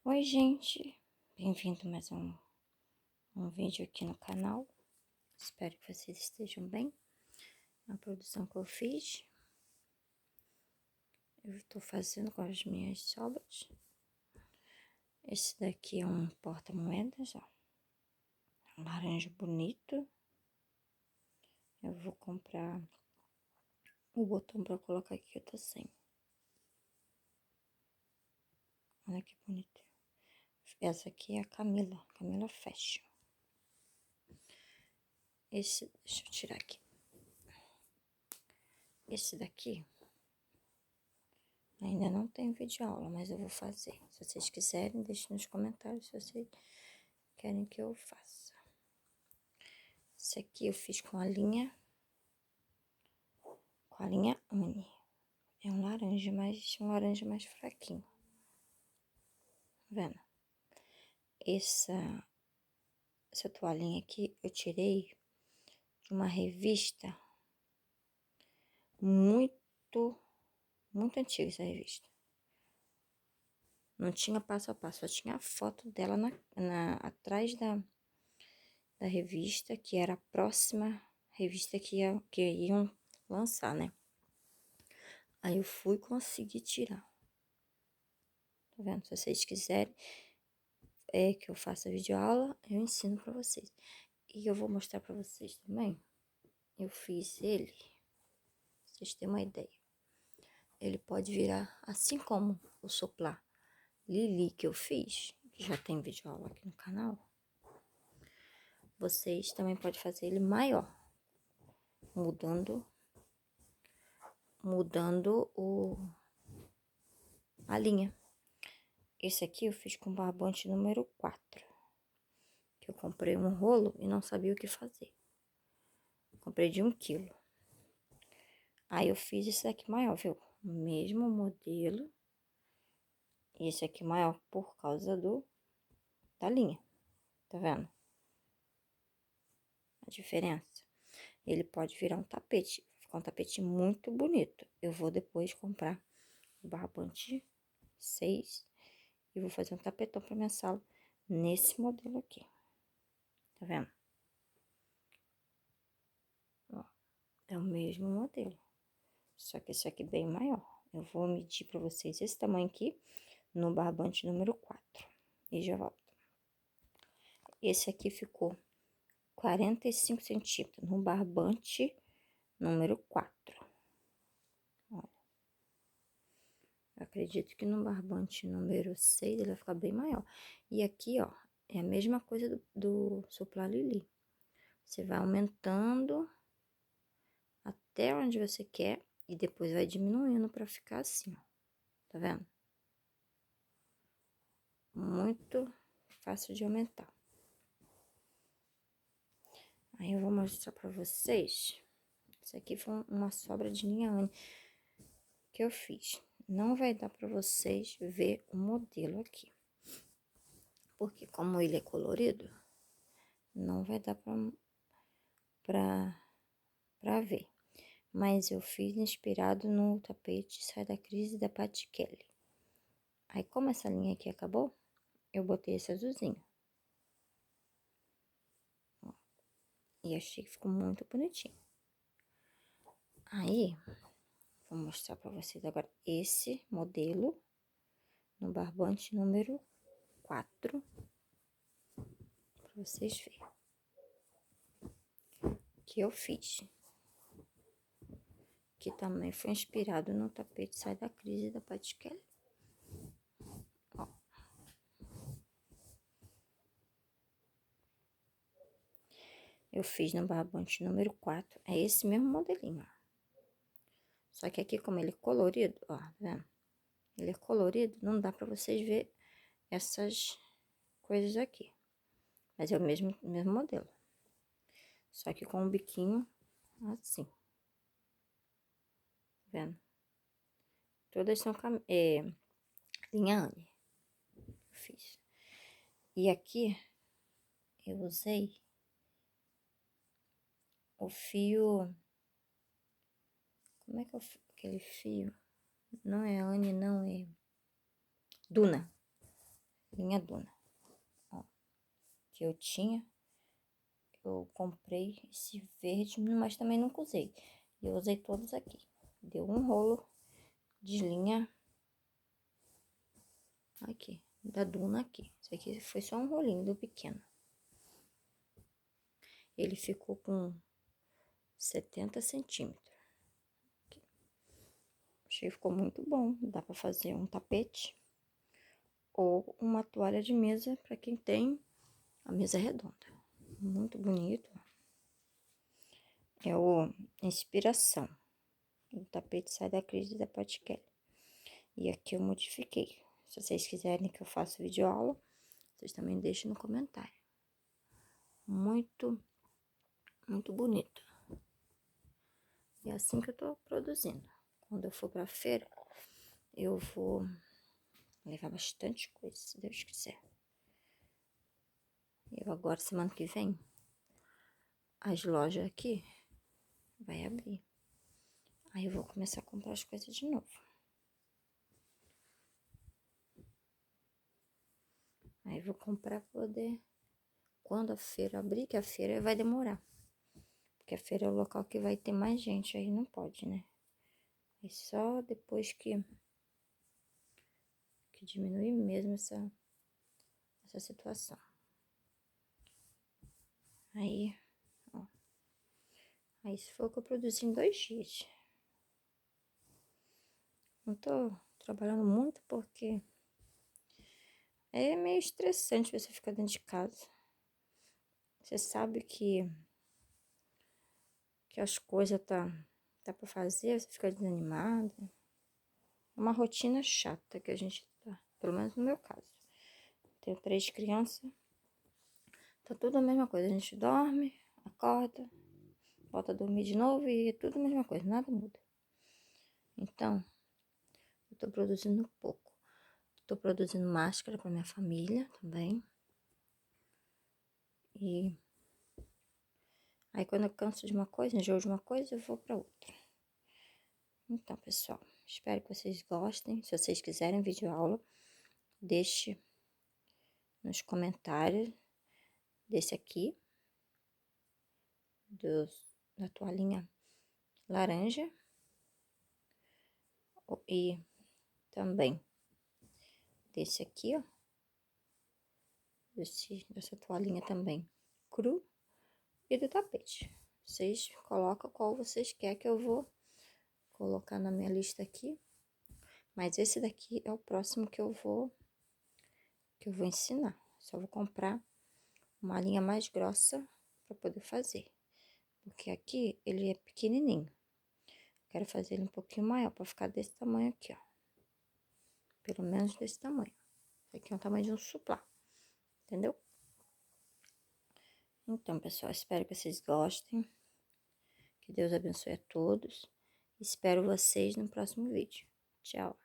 Oi, gente, bem-vindo a mais um vídeo aqui no canal. Espero que vocês estejam bem. A produção que eu fiz, eu estou fazendo com as minhas sobras. Esse daqui é um porta-moedas, ó, um laranja bonito. Eu vou comprar o botão para colocar aqui, eu tô sem. Olha que bonito. Essa aqui é a Camila Fashion. Deixa eu tirar aqui. Esse daqui ainda não tem vídeo aula, mas eu vou fazer. Se vocês quiserem, deixem nos comentários se vocês querem que eu faça. Esse aqui eu fiz com a linha Uni. É um laranja mais fraquinho. Tá vendo? Essa toalhinha aqui eu tirei de uma revista muito antiga, essa revista. Não tinha passo a passo, só tinha a foto dela atrás da revista, que era a próxima revista que iam lançar, né? Aí eu fui conseguir tirar. Tá vendo? Se vocês quiserem que eu faça videoaula, eu ensino pra vocês. E eu vou mostrar pra vocês também. Eu fiz ele, pra vocês terem uma ideia. Ele pode virar, assim como o Soplar Lili que eu fiz, que já tem videoaula aqui no canal. Vocês também podem fazer ele maior, mudando a linha. Esse aqui eu fiz com barbante número 4. Que eu comprei um rolo e não sabia o que fazer. Comprei de 1 quilo. Aí eu fiz esse aqui maior, viu? O mesmo modelo. E esse aqui maior por causa da linha. Tá vendo? A diferença. Ele pode virar um tapete. Ficar um tapete muito bonito. Eu vou depois comprar o barbante 6 e vou fazer um tapetão pra minha sala nesse modelo aqui. Tá vendo? Ó, é o mesmo modelo. Só que esse aqui é bem maior. Eu vou medir pra vocês esse tamanho aqui no barbante número 4. E já volto. Esse aqui ficou 45 centímetros no barbante número 4. Olha. Eu acredito que no barbante número 6 ele vai ficar bem maior. E aqui, ó, é a mesma coisa do Soplar Lili. Você vai aumentando até onde você quer e depois vai diminuindo pra ficar assim, ó. Tá vendo? Muito fácil de aumentar. Aí eu vou mostrar pra vocês. Isso aqui foi uma sobra de linha Uni que eu fiz. Não vai dar pra vocês ver o modelo aqui. Porque como ele é colorido, não vai dar pra ver. Mas eu fiz inspirado no tapete Sai da Crise da Patti Kelly. Aí como essa linha aqui acabou, eu botei esse azulzinho. Ó, e achei que ficou muito bonitinho. Aí, vou mostrar pra vocês agora esse modelo no barbante número 4. Pra vocês verem. Que eu fiz. Que também foi inspirado no tapete Sai da Crise da Patti Kelly. Ó. Eu fiz no barbante número 4. É esse mesmo modelinho, ó. Só que aqui, como ele é colorido, ó, tá vendo? Ele é colorido, não dá pra vocês ver essas coisas aqui. Mas é o mesmo modelo. Só que com o biquinho assim. Tá vendo? Todas são linha Anne. Fiz. E aqui eu usei o fio. Como é que é aquele fio? Não é Anne, não, é Duna. linha Duna, ó, que eu tinha. Eu comprei esse verde, mas também nunca usei. E eu usei todos aqui. Deu um rolo de linha aqui, da Duna aqui. Isso aqui foi só um rolinho do pequeno. Ele ficou com 70 centímetros. Achei que ficou muito bom. Dá pra fazer um tapete ou uma toalha de mesa para quem tem a mesa redonda. Muito bonito. É o Inspiração. O tapete sai da crise da Pat Kelly. E aqui eu modifiquei. Se vocês quiserem que eu faça vídeo aula, vocês também deixem no comentário. Muito, muito bonito. E é assim que eu tô produzindo. Quando eu for pra feira, eu vou levar bastante coisa, se Deus quiser. Eu agora, semana que vem, as lojas aqui vai abrir. Aí eu vou começar a comprar as coisas de novo. Aí eu vou comprar pra poder... Quando a feira abrir, que a feira vai demorar. Porque a feira é o local que vai ter mais gente, aí não pode, né? É só depois que diminuir mesmo essa situação. Aí, ó. Aí isso foi o que eu produzi em 2 dias. Não tô trabalhando muito porque é meio estressante você ficar dentro de casa. Você sabe que as coisas tá pra fazer, você fica desanimada. É uma rotina chata que a gente tá, pelo menos no meu caso. Tenho 3 crianças, tá tudo a mesma coisa. A gente dorme, acorda, volta a dormir de novo e é tudo a mesma coisa, nada muda. Então, eu tô produzindo pouco. Tô produzindo máscara pra minha família também. E aí quando eu canso de uma coisa, enjoo de uma coisa, eu vou pra outra. Então, pessoal, espero que vocês gostem. Se vocês quiserem vídeo aula, deixe nos comentários desse aqui, da toalhinha laranja. E também desse aqui, ó. Dessa toalhinha também cru. E do tapete. Vocês colocam qual vocês querem que eu vou colocar na minha lista aqui. Mas esse daqui é o próximo que eu vou ensinar. Só vou comprar uma linha mais grossa para poder fazer. Porque aqui ele é pequenininho. Quero fazer ele um pouquinho maior para ficar desse tamanho aqui, ó. Pelo menos desse tamanho. Esse aqui é o tamanho de um suplá. Entendeu? Então, pessoal, espero que vocês gostem. Que Deus abençoe a todos. Espero vocês no próximo vídeo. Tchau.